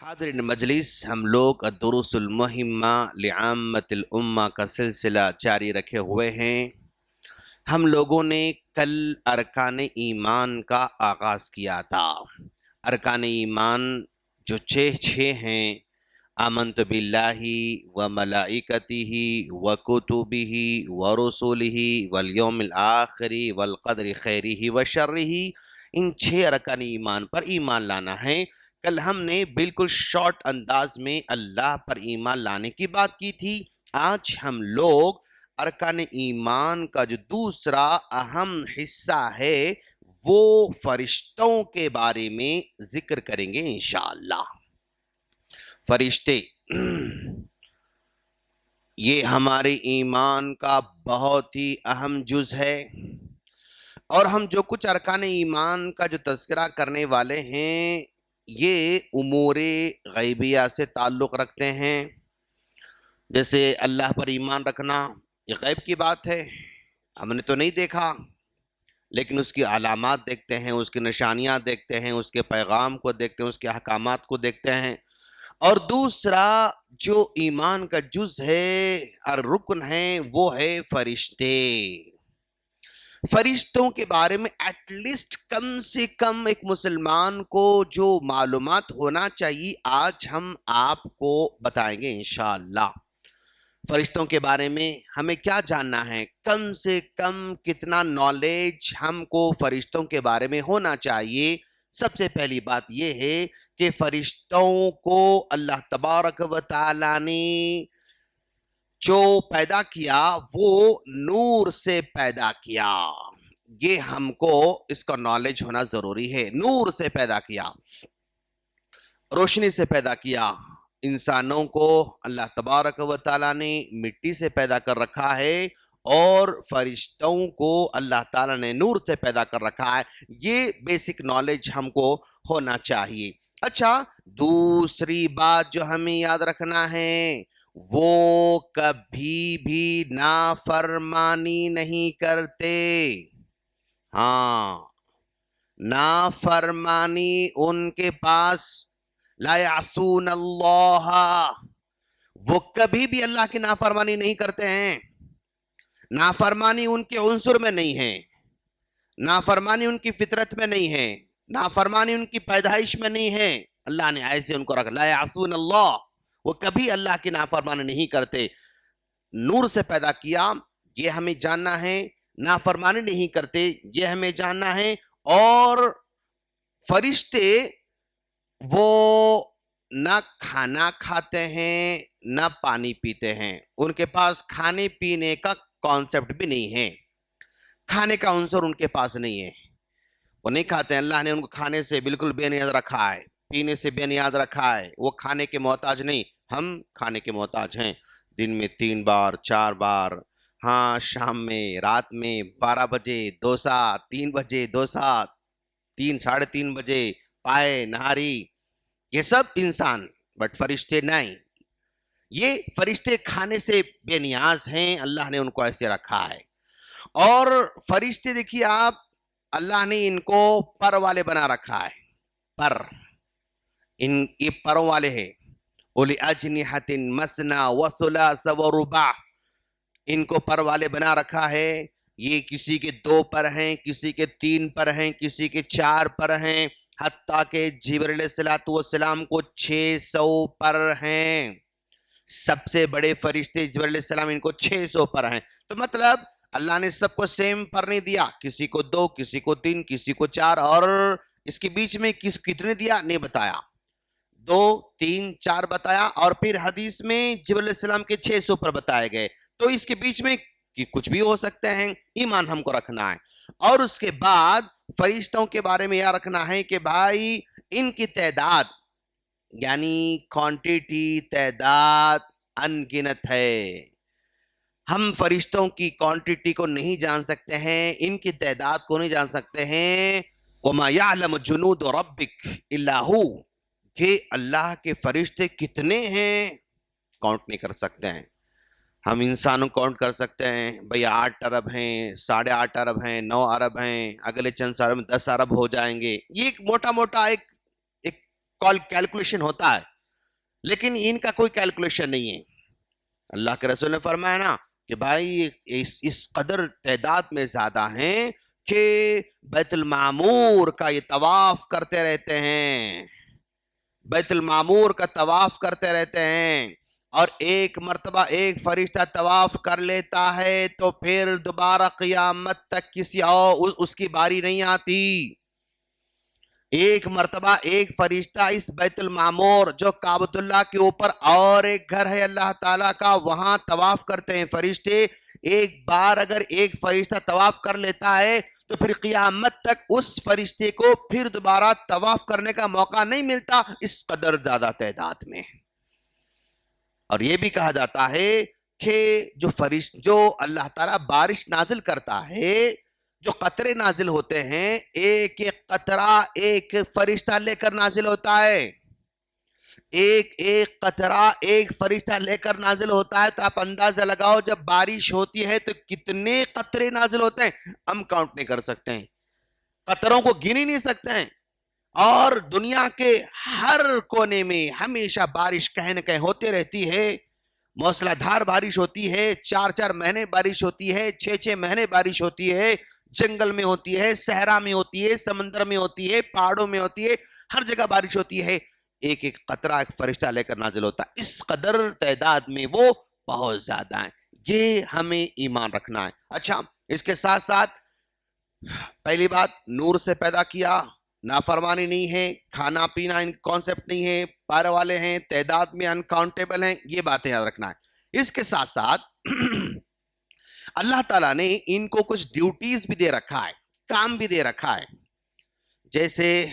حاضرین مجلس، ہم لوگ الدروس المہمہ لعامت الامہ کا سلسلہ جاری رکھے ہوئے ہیں۔ ہم لوگوں نے کل ارکان ایمان کا آغاز کیا تھا۔ ارکان ایمان جو چھ ہیں: آمنت باللہ و ملائکتہ و کتبہ و رسلہ والیوم الآخر والقدر خیرہ و شرہ، ان 6 ارکان ایمان پر ایمان لانا ہے۔ کل ہم نے بالکل شارٹ انداز میں اللہ پر ایمان لانے کی بات کی تھی۔ آج ہم لوگ ارکان ایمان کا جو دوسرا اہم حصہ ہے وہ فرشتوں کے بارے میں ذکر کریں گے انشاءاللہ۔ فرشتے یہ ہمارے ایمان کا بہت ہی اہم جز ہے، اور ہم جو کچھ ارکان ایمان کا جو تذکرہ کرنے والے ہیں یہ امور غیبیہ سے تعلق رکھتے ہیں۔ جیسے اللہ پر ایمان رکھنا یہ غیب کی بات ہے، ہم نے تو نہیں دیکھا، لیکن اس کی علامات دیکھتے ہیں، اس کی نشانیاں دیکھتے ہیں، اس کے پیغام کو دیکھتے ہیں، اس کے احکامات کو دیکھتے ہیں۔ اور دوسرا جو ایمان کا جز ہے اور رکن ہے وہ ہے فرشتے۔ فرشتوں کے بارے میں ایٹ لیسٹ کم سے کم ایک مسلمان کو جو معلومات ہونا چاہیے آج ہم آپ کو بتائیں گے انشاءاللہ۔ فرشتوں کے بارے میں ہمیں کیا جاننا ہے؟ کم سے کم کتنا نالج ہم کو فرشتوں کے بارے میں ہونا چاہیے؟ سب سے پہلی بات یہ ہے کہ فرشتوں کو اللہ تبارک و تعالی نے جو پیدا کیا وہ نور سے پیدا کیا۔ یہ ہم کو اس کا نالج ہونا ضروری ہے۔ نور سے پیدا کیا، روشنی سے پیدا کیا۔ انسانوں کو اللہ تبارک و تعالیٰ نے مٹی سے پیدا کر رکھا ہے، اور فرشتوں کو اللہ تعالیٰ نے نور سے پیدا کر رکھا ہے۔ یہ بیسک نالج ہم کو ہونا چاہیے۔ اچھا، دوسری بات جو ہمیں یاد رکھنا ہے وہ کبھی بھی نافرمانی نہیں کرتے۔ ہاں، نافرمانی ان کے پاس لا یعصون اللہ، وہ کبھی بھی اللہ کی نافرمانی نہیں کرتے ہیں۔ نافرمانی ان کے عنصر میں نہیں ہے، نافرمانی ان کی فطرت میں نہیں ہے، نافرمانی ان کی پیدائش میں نہیں ہے۔ اللہ نے ایسے ان کو رکھا، لا یعصون اللہ، وہ کبھی اللہ کی نافرمانی نہیں کرتے۔ نور سے پیدا کیا یہ ہمیں جاننا ہے، نافرمانی نہیں کرتے یہ ہمیں جاننا ہے۔ اور فرشتے وہ نہ کھانا کھاتے ہیں نہ پانی پیتے ہیں، ان کے پاس کھانے پینے کا کانسیپٹ بھی نہیں ہے، کھانے کا عنصر ان کے پاس نہیں ہے، وہ نہیں کھاتے ہیں۔ اللہ نے ان کو کھانے سے بالکل بے نیاز رکھا ہے، پینے سے بے نیاز رکھا ہے، وہ کھانے کے محتاج نہیں۔ ہم کھانے کے محتاج ہیں، دن میں 3 بار 4 بار، ہاں شام میں، رات میں 12 بجے دوسا، 3 بجے دوسا، 3 ساڑھے 3 بجے پائے نہاری، یہ سب انسان، بٹ فرشتے نہیں۔ یہ فرشتے کھانے سے بے نیاز ہیں، اللہ نے ان کو ایسے رکھا ہے۔ اور فرشتے دیکھیے آپ، اللہ نے ان کو پر والے بنا رکھا ہے، پر، یہ پروں والے ہیں۔ اولی اجنحۃ مثنی وثلاث ورباع، ان کو پر والے بنا رکھا ہے۔ یہ کسی کے 2 پر ہیں، کسی کے 3 پر ہیں، کسی کے 4 پر ہیں، حتیٰ کہ جبرائیل علیہ السلام کو 600 پر ہیں۔ سب سے بڑے فرشتے جبرائیل علیہ السلام، ان کو 600 پر ہیں۔ تو مطلب اللہ نے سب کو سیم پر نہیں دیا، کسی کو 2، کسی کو 3، کسی کو 4، اور اس کے بیچ میں کتنے دیا نہیں بتایا، 2، 3، 4 بتایا، اور پھر حدیث میں جبرائیل علیہ السلام کے 600 پر بتائے گئے۔ تو اس کے بیچ میں کچھ بھی ہو سکتے ہیں، ایمان ہم کو رکھنا ہے۔ اور اس کے بعد فرشتوں کے بارے میں یہ رکھنا ہے کہ بھائی ان کی تعداد، یعنی کوانٹیٹی، تعداد ان گنت ہے۔ ہم فرشتوں کی کوانٹیٹی کو نہیں جان سکتے ہیں، ان کی تعداد کو نہیں جان سکتے ہیں۔ وَمَا يَعْلَمُ جُنُودُ رَبِّكَ إِلَّا هُوَ، کہ اللہ کے فرشتے کتنے ہیں کاؤنٹ نہیں کر سکتے ہیں۔ ہم انسانوں کاؤنٹ کر سکتے ہیں، بھئی 8 ارب ہیں، 8.5 ارب ہیں، 9 ارب ہیں، اگلے چند سالوں میں 10 ارب ہو جائیں گے۔ یہ ایک موٹا ایک کیلکولیشن ہوتا ہے، لیکن ان کا کوئی کیلکولیشن نہیں ہے. اللہ کے رسول نے فرمایا نا کہ بھائی اس قدر تعداد میں زیادہ ہیں کہ بیت المعمور کا یہ طواف کرتے رہتے ہیں, بیت المعمور کا طواف کرتے رہتے ہیں, اور ایک مرتبہ ایک فرشتہ طواف کر لیتا ہے تو پھر دوبارہ قیامت تک کسی اور اس کی باری نہیں آتی. ایک مرتبہ ایک فرشتہ اس بیت المعمور جو کعبۃ اللہ کے اوپر اور ایک گھر ہے اللہ تعالیٰ کا, وہاں طواف کرتے ہیں فرشتے. ایک بار اگر ایک فرشتہ طواف کر لیتا ہے تو پھر قیامت تک اس فرشتے کو پھر دوبارہ طواف کرنے کا موقع نہیں ملتا, اس قدر زیادہ تعداد میں. اور یہ بھی کہا جاتا ہے کہ جو اللہ تعالیٰ بارش نازل کرتا ہے, جو قطرے نازل ہوتے ہیں, ایک ایک قطرہ ایک فرشتہ لے کر نازل ہوتا ہے, ایک ایک قطرہ ایک فرشتہ لے کر نازل ہوتا ہے. تو آپ اندازہ لگاؤ جب بارش ہوتی ہے تو کتنے قطرے نازل ہوتے ہیں, ہم کاؤنٹ نہیں کر سکتے ہیں, قطروں کو گن ہی نہیں سکتے ہیں. اور دنیا کے ہر کونے میں ہمیشہ بارش کہیں نہ کہیں ہوتے رہتی ہے, موسلا دھار بارش ہوتی ہے, 4 مہینے بارش ہوتی ہے, 6 مہینے بارش ہوتی ہے, جنگل میں ہوتی ہے, صحرا میں ہوتی ہے, سمندر میں ہوتی ہے, پہاڑوں میں ہوتی ہے, ہر جگہ بارش ہوتی ہے. ایک ایک قطرہ ایک فرشتہ لے کر نازل ہوتا ہے. اس قدر تعداد میں وہ بہت زیادہ ہیں. یہ ہمیں ایمان رکھنا ہے. اچھا, اس کے ساتھ ساتھ پہلی بات, نور سے پیدا کیا, نافرمانی نہیں ہے, کھانا پینا ان کانسیپٹ نہیں ہے, پارے والے ہیں, تعداد میں انکاؤنٹیبل ہیں, یہ باتیں یاد رکھنا ہے. اس کے ساتھ ساتھ اللہ تعالیٰ نے ان کو کچھ ڈیوٹیز بھی دے رکھا ہے, کام بھی دے رکھا ہے. جیسے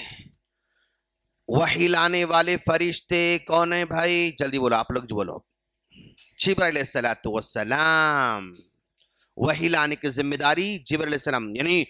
وحی لانے والے فرشتے کون ہیں بھائی, جلدی بولو آپ لوگ, جو بولو. جبرائیل علیہ السلام, وحی لانے کی ذمہ داری جبرائیل علیہ السلام, یعنی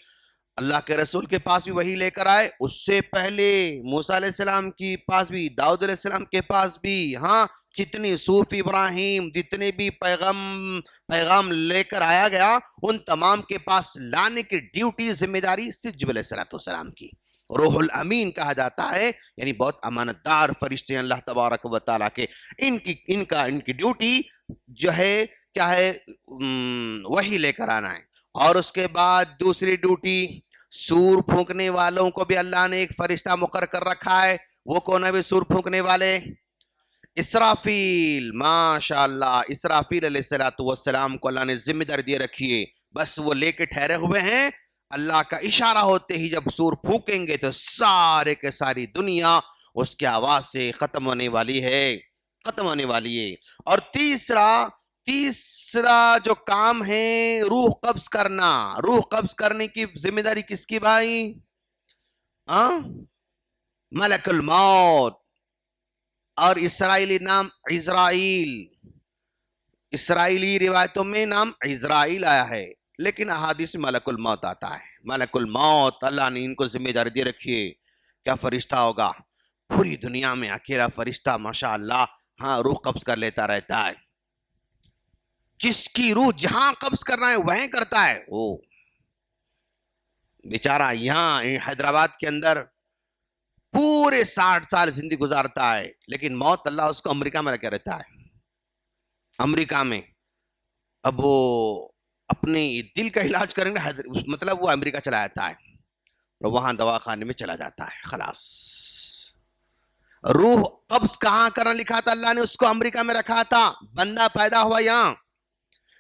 اللہ کے رسول کے پاس بھی وحی لے کر آئے, اس سے پہلے موسیٰ علیہ السلام کے پاس بھی, داؤد علیہ السلام کے پاس بھی, ہاں جتنی صوف ابراہیم جتنے بھی پیغام لے کر آیا گیا, ان تمام کے پاس لانے کی ڈیوٹی ذمہ داری صرف جبرائیل علیہ السلام کی. روح الامین کہا جاتا ہے, یعنی بہت امانت دار فرشتے ہیں اللہ تبارک و تعالیٰ کے. ان کی ڈیوٹی جو ہے کیا ہے, وحی لے کر آنا ہے. اور اس کے بعد دوسری ڈیوٹی, سور پھونکنے والوں کو بھی اللہ نے ایک فرشتہ مقرر کر رکھا ہے. وہ کون ہے بھی سور پھونکنے والے؟ اسرافیل. ماشاءاللہ, اسرافیل علیہ السلام کو اللہ نے ذمہ داری دے رکھی ہے, بس وہ لے کے ٹھہرے ہوئے ہیں. اللہ کا اشارہ ہوتے ہی جب سور پھونکیں گے تو سارے کے ساری دنیا اس کی آواز سے ختم ہونے والی ہے, ختم ہونے والی ہے. اور تیسرا جو کام ہے روح قبض کرنا. روح قبض کرنے کی ذمہ داری کس کی بھائی؟ ملک الموت. اور اسرائیلی نام عزرائیل, اسرائیلی روایتوں میں نام عزرائیل آیا ہے, لیکن احادیث میں ملک الموت آتا ہے. ملک الموت اللہ نے ان کو ذمہ داری دے رکھی ہے. کیا فرشتہ ہوگا, پوری دنیا میں اکیلا فرشتہ ماشاءاللہ ہاں روح قبض کر لیتا رہتا ہے. جس کی روح جہاں قبض کرنا ہے وہیں کرتا ہے. وہ بیچارہ یہاں حیدرآباد کے اندر پورے 60 سال زندگی گزارتا ہے, لیکن موت اللہ اس کو امریکہ میں رکھے رہتا ہے. امریکہ میں اب وہ اپنے دل کا علاج کریں گے, مطلب وہ امریکہ چلا جاتا ہے اور وہاں دواخانے میں چلا جاتا ہے, خلاص. روح قبض کہاں کرنا لکھا تھا, اللہ نے اس کو امریکہ میں رکھا تھا. بندہ پیدا ہوا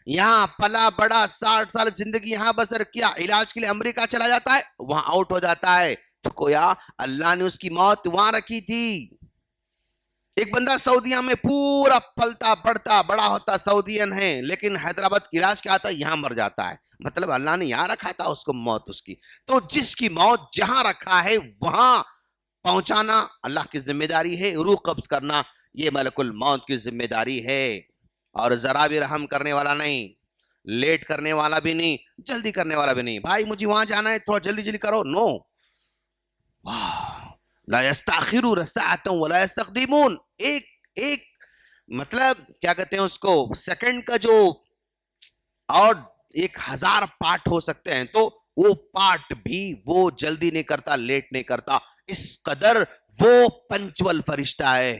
یہاں پلا بڑا, 60 سال زندگی یہاں بسر کیا, علاج کے لیے امریکہ چلا جاتا ہے, وہاں آؤٹ ہو جاتا ہے. تو کویا اللہ نے اس کی موت وہاں رکھی تھی. ایک بندہ سعودیہ میں پورا پلتا بڑھتا بڑا ہوتا, سعودین ہے, لیکن حیدرآباد علاج کیا آتا ہے یہاں مر جاتا ہے. مطلب اللہ نے یہاں رکھا تھا اس کو موت اس کی. تو جس کی موت جہاں رکھا ہے وہاں پہنچانا اللہ کی ذمہ داری ہے. روح قبض کرنا یہ ملک الموت کی ذمہ داری ہے. اور ذرا بھی رحم کرنے والا نہیں, لیٹ کرنے والا بھی نہیں, جلدی کرنے والا بھی نہیں. بھائی مجھے وہاں جانا ہے, تھوڑا جلدی جلدی کرو, نو. لا يستأخرون ساعة ولا يستقدمون. ایک مطلب کیا کہتے ہیں اس کو, سیکنڈ کا جو اور 1000 پارٹ ہو سکتے ہیں, تو وہ پارٹ بھی وہ جلدی نہیں کرتا, لیٹ نہیں کرتا. اس قدر وہ پنچول فرشتہ ہے.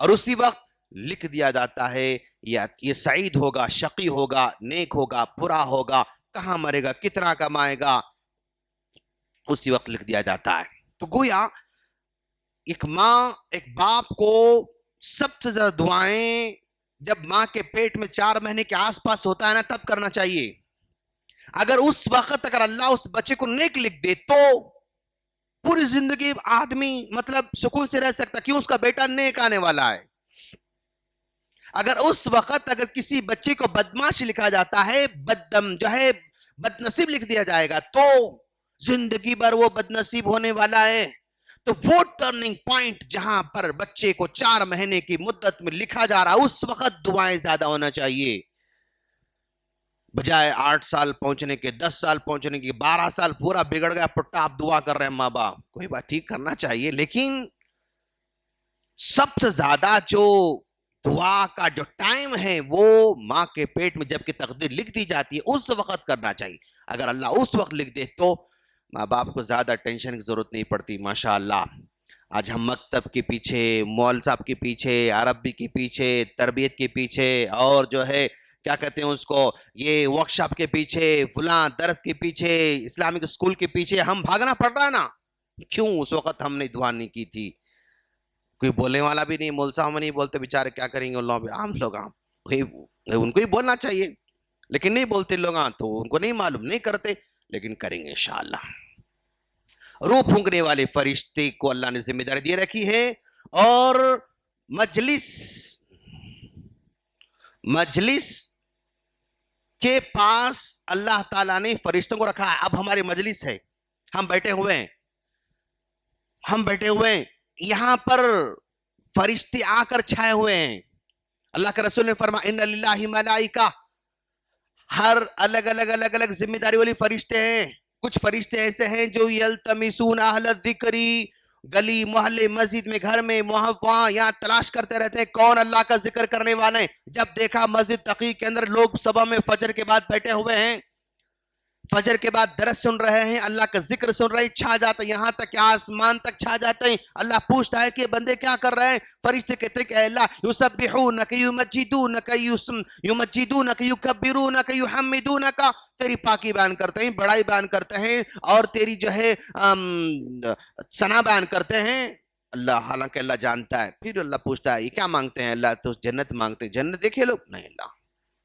اور اسی وقت لکھ دیا جاتا ہے یہ سعید ہوگا، شقی ہوگا، نیک ہوگا، برا ہوگا، کہاں مرے گا، کتنا کمائے گا، اسی وقت لکھ دیا جاتا ہے۔ تو گویا ایک ماں، ایک باپ کو سب سے زیادہ دعائیں جب ماں کے پیٹ میں 4 مہینے کے آس پاس ہوتا ہے نا، تب کرنا چاہیے۔ اگر اس وقت اگر اللہ اس بچے کو نیک لکھ دے تو پوری زندگی آدمی مطلب سکون سے رہ سکتا، کیوں؟ اس کا بیٹا نیک آنے والا ہے۔ اگر اس وقت اگر کسی بچے کو بدمعاش لکھا جاتا ہے، بد نصیب لکھ دیا جائے گا، تو زندگی بھر وہ بد نصیب ہونے والا ہے۔ تو وہ ٹرننگ پوائنٹ جہاں پر بچے کو 4 مہینے کی مدت میں لکھا جا رہا، اس وقت دعائیں زیادہ ہونا چاہیے، بجائے 8 سال پہنچنے کے، 10 سال پہنچنے کے، 12 سال پورا بگڑ گیا پٹا، آپ دعا کر رہے ہیں ماں باپ، کوئی بات ٹھیک کرنا چاہیے، لیکن سب سے زیادہ جو دعا کا جو ٹائم ہے وہ ماں کے پیٹ میں جب کہ تقدیر لکھ دی جاتی ہے اس وقت کرنا چاہیے۔ اگر اللہ اس وقت لکھ دے تو ماں باپ کو زیادہ ٹینشن کی ضرورت نہیں پڑتی۔ ماشاءاللہ آج ہم مکتب کے پیچھے، مول صاحب کے پیچھے، عربی کے پیچھے، تربیت کے پیچھے، اور جو ہے کیا کہتے ہیں اس کو، یہ ورکشاپ کے پیچھے، فلاں درس کے پیچھے، اسلامک اسکول کے پیچھے ہم بھاگنا پڑ رہا ہے نا، کیوں؟ اس وقت ہم نے دعا نہیں کی تھی۔ کوئی بولنے والا بھی نہیں، مول صاحب نہیں بولتے بیچارے، کیا کریں گے ان لوگ، عام لوگ، ان کو ہی بولنا چاہیے لیکن نہیں بولتے لوگ، تو ان کو نہیں معلوم، نہیں کرتے، لیکن کریں گے انشاءاللہ۔ روح پھونکنے والے فرشتے کو اللہ نے ذمہ داری دے رکھی ہے، اور مجلس کے پاس اللہ تعالیٰ نے فرشتوں کو رکھا ہے۔ اب ہماری مجلس ہے، ہم بیٹھے ہوئے ہیں، یہاں پر فرشتے آ کر چھائے ہوئے ہیں۔ اللہ کے رسول نے فرمایا ان للہ ملائکہ، ہر الگ ذمہ داری والی فرشتے ہیں۔ کچھ فرشتے ایسے ہیں جو یلتمسون اہل الذکر، گلی محلے مسجد میں گھر میں وہاں یہاں تلاش کرتے رہتے ہیں کون اللہ کا ذکر کرنے والے ہیں۔ جب دیکھا مسجد تقی کے اندر لوگ صبح میں فجر کے بعد بیٹھے ہوئے ہیں، فجر کے بعد درس سن رہے ہیں، اللہ کا ذکر سن رہے ہیں، چھا جاتا ہے یہاں تک کہ آسمان تک چھا جاتے ہیں۔ اللہ پوچھتا ہے کہ بندے کیا کر رہے ہیں؟ فرشتے کہتے ہیں کہ اے اللہ یسبحونک یمجدونک یکبرونک یحمدونک، تیری پاکی بیان کرتے ہیں، بڑائی بیان کرتے ہیں، اور تیری جو ہے ثنا بیان کرتے ہیں۔ اللہ حالانکہ اللہ جانتا ہے۔ پھر اللہ پوچھتا ہے یہ کیا مانگتے ہیں؟ اللہ تو جنت مانگتے ہیں، جنت دیکھے لوگ؟ نہیں اللہ۔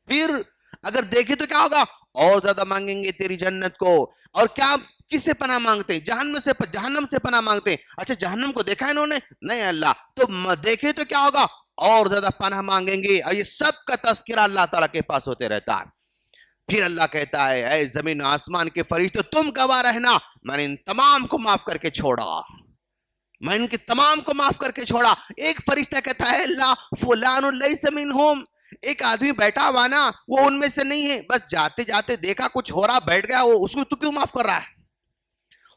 پھر اگر دیکھے تو کیا ہوگا؟ اور زیادہ مانگیں گے تیری جنت کو۔ اور کیا کس سے پناہ مانگتے ہیں؟ جہنم سے پناہ مانگتے ہیں۔ اچھا جہنم کو دیکھا انہوں نے؟ نہیں اللہ۔ تو دیکھے تو کیا ہوگا؟ اور زیادہ پناہ مانگیں گے، اور یہ سب کا تذکرہ اللہ تعالیٰ کے پاس ہوتے رہتا ہے۔ پھر اللہ کہتا ہے اے زمین آسمان کے فرشتوں تم گواہ رہنا، میں نے ان تمام کو معاف کر کے چھوڑا، میں ان کے تمام کو معاف کر کے چھوڑا۔ ایک فرشتہ کہتا ہے اللہ فلان لیس منہم، ایک آدمی بیٹھا ہوا نا وہ ان میں سے نہیں ہے، بس جاتے جاتے دیکھا کچھ ہو رہا بیٹھ گیا، اس کو تو کیوں معاف کر رہا ہے؟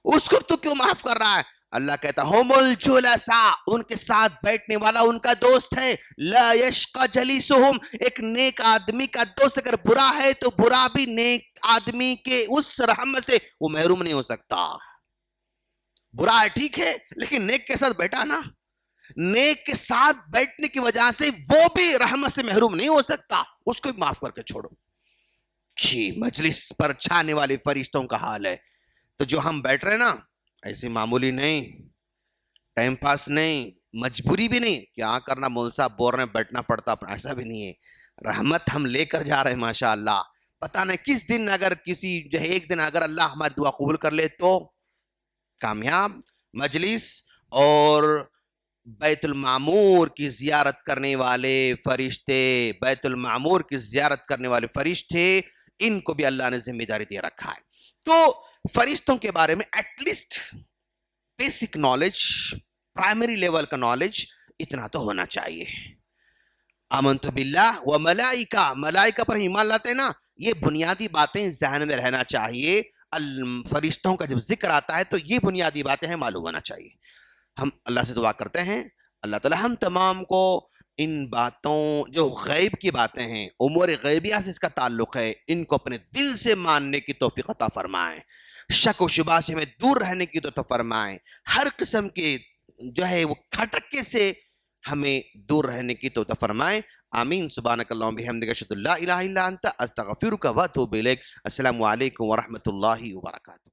اس کو تو کیوں معاف کر رہا ہے؟ اللہ کہتا ہم الجلساء، ان کے ساتھ بیٹھنے والا ان کا دوست ہے، لا یشقى جلیسہم، ایک نیک آدمی کا دوست اگر برا ہے تو برا بھی نیک آدمی کے اس رحمت سے وہ محروم نہیں ہو سکتا۔ برا ہے ٹھیک ہے، لیکن نیک کے ساتھ بیٹھا نا، نیک کے ساتھ بیٹھنے کی وجہ سے وہ بھی رحمت سے محروم نہیں ہو سکتا، اس کو بھی معاف کر کے چھوڑو۔ مجلس پر چھانے والے فرشتوں کا حال ہے۔ تو جو ہم بیٹھ رہے نا، ایسے معمولی نہیں، ٹائم پاس نہیں، مجبوری بھی نہیں، کیا کرنا مول صاحب بول رہے ہیں بیٹھنا پڑتا، ایسا بھی نہیں ہے۔ رحمت ہم لے کر جا رہے ہیں ماشاءاللہ۔ پتہ نہیں کس دن اگر کسی جو ہے ایک دن اگر اللہ ہماری دعا قبول کر لے تو کامیاب مجلس۔ اور بیت المعمور کی زیارت کرنے والے فرشتے، بیت المعمور کی زیارت کرنے والے فرشتے، ان کو بھی اللہ نے ذمہ داری دے رکھا ہے۔ تو فرشتوں کے بارے میں at least basic knowledge, primary level کا نالج اتنا تو ہونا چاہیے۔ آمنت باللہ و ملائکہ، ملائکہ پر ایمان لاتے ہیں نا، یہ بنیادی باتیں ذہن میں رہنا چاہیے۔ فرشتوں کا جب ذکر آتا ہے تو یہ بنیادی باتیں ہیں، معلوم ہونا چاہیے۔ ہم اللہ سے دعا کرتے ہیں اللہ تعالی ہم تمام کو ان باتوں جو غیب کی باتیں ہیں، امور غیبیہ سے اس کا تعلق ہے، ان کو اپنے دل سے ماننے کی توفیق عطا فرمائیں، شک و شبہ سے ہمیں دور رہنے کی توفیق فرمائیں، ہر قسم کے جو ہے وہ کھٹکے سے ہمیں دور رہنے کی توفیق فرمائے. آمین. سبحانک اللہم بحمدک اشہد ان لا الہ الا انت استغفرک و اتوب الیک. السلام علیکم ورحمۃ اللہ وبرکاتہ.